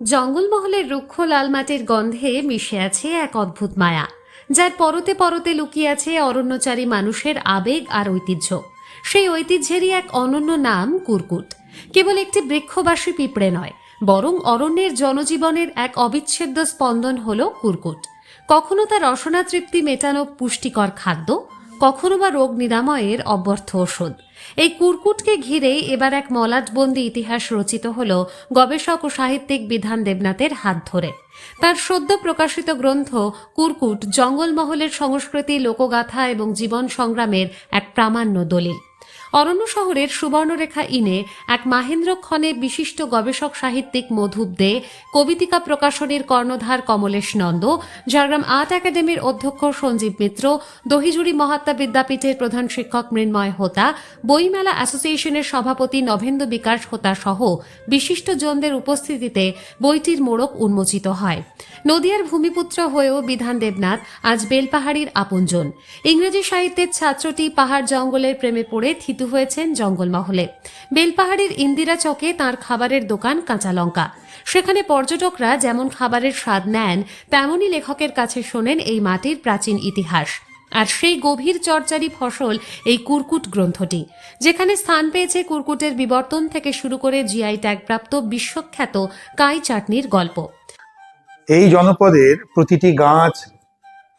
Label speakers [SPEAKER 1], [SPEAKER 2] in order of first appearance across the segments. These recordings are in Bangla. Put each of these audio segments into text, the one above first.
[SPEAKER 1] জঙ্গলমহলের রুক্ষ লাল মাটির গন্ধে মিশে আছে এক অদ্ভুত মায়া, যার পরতে পরতে লুকিয়ে আছে অরণ্যচারী মানুষের আবেগ আর ঐতিহ্য। সেই ঐতিহ্যেরই এক অনন্য নাম কুরকুট। কেবল একটি বৃক্ষবাসী পিঁপড়ে নয়, বরং অরণ্যের জনজীবনের এক অবিচ্ছেদ্য স্পন্দন হল কুরকুট। কখনো তার রসনা তৃপ্তি মেটানো পুষ্টিকর খাদ্য, কখনো বা রোগ নিরাময়ের অব্যর্থ ওষুধ। এই কুরকুটকে ঘিরে এবার এক মলাটবন্দি ইতিহাস রচিত হল গবেষক ও সাহিত্যিক বিধান দেবনাথের হাত ধরে। তার সদ্য প্রকাশিত গ্রন্থ কুরকুট জঙ্গলমহলের সংস্কৃতি, লোকগাথা এবং জীবন সংগ্রামের এক প্রামাণ্য দলিল। অরণ্য শহরের সুবর্ণরেখা ইনে এক মাহেন্দ্রক্ষণে বিশিষ্ট গবেষক সাহিত্যিক মধুপ দে, কবিতিকা প্রকাশনীর কর্ণধার কমলেশ নন্দ, ঝাড়গ্রাম আর্ট একাডেমির অধ্যক্ষ সঞ্জীব মিত্র, দহিজুড়ি মহাত্মা বিদ্যাপীঠের প্রধান শিক্ষক মৃন্ময় হোতা, বইমেলা অ্যাসোসিয়েশনের সভাপতি নভেন্দু বিকাশ হোতা সহ বিশিষ্টজনদের উপস্থিতিতে বইটির মোড়ক উন্মোচিত হয়। নদিয়ার ভূমিপুত্র হয়েও বিধান দেবনাথ আজ বেলপাহাড়ির আপনজন। ইংরেজি সাহিত্যের ছাত্রটি পাহাড় জঙ্গলের প্রেমে পড়ে থিতু হয়েছেন জঙ্গলমহলে। বেলপাহাড়ির ইন্দিরা চকে তাঁর খাবারের দোকান কাঁচা লঙ্কা। সেখানে পর্যটকরা যেমন খাবারের স্বাদ নেন, তেমনই লেখকের কাছে শোনেন এই মাটির প্রাচীন ইতিহাস। আর সেই গভীর চর্চারই ফসল এই কুরকুট গ্রন্থটি, যেখানে স্থান পেয়েছে কুরকুটের বিবর্তন থেকে শুরু করে জিআই ট্যাগপ্রাপ্ত বিশ্বখ্যাত কাই চাটনির গল্প।
[SPEAKER 2] এই জনপদের প্রতিটি গাছ,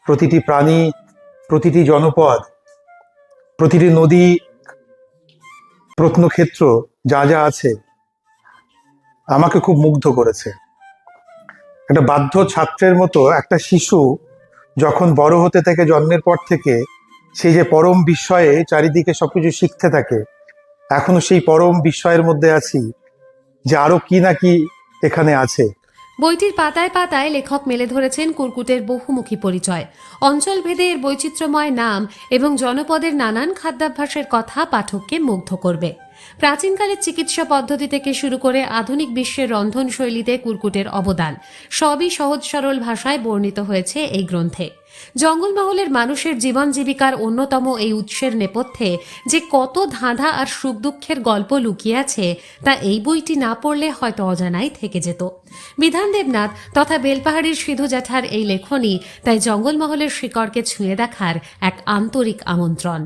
[SPEAKER 2] প্রতিটি প্রাণী, প্রতিটি জনপদ, প্রতিটি নদী, প্রত্নক্ষেত্র যা যা আছে আমাকে খুব মুগ্ধ করেছে। একটা বাধ্য ছাত্রের মতো একটা শিশু যখন বড় হতে থাকে, জন্মের পর থেকে সেই যে পরম বিস্ময়ে চারিদিকে সবকিছু শিখতে থাকে, এখনো সেই পরম বিস্ময়ের মধ্যে আছি যে আরো কি না কি এখানে আছে।
[SPEAKER 1] বইটির পাতায় পাতায় লেখক মেলে ধরেছেন কুরকুটের বহুমুখী পরিচয়, অঞ্চলভেদে এর বৈচিত্র্যময় নাম এবং জনপদের নানান খাদ্যাভ্যাসের কথা পাঠককে মুগ্ধ করবে। প্রাচীনকালের চিকিৎসা পদ্ধতি থেকে শুরু করে আধুনিক বিশ্বের রন্ধনশৈলীতে কুরকুটের অবদান সবই সহজ সরল ভাষায় বর্ণিত হয়েছে এই গ্রন্থে। জঙ্গলমহলের মানুষের জীবন জীবিকার অন্যতম এই উৎসের নেপথ্যে যে কত ধাঁধা আর সুখ দুঃখের গল্প লুকিয়ে আছে, তা এই বইটি না পড়লে হয়তো অজানাই থেকে যেত। বিধান দেবনাথ তথা বেলপাহাড়ির সিধু জ্যাঠার এই লেখনী তাই জঙ্গলমহলের শিকড়কে ছুঁয়ে দেখার এক আন্তরিক আমন্ত্রণ।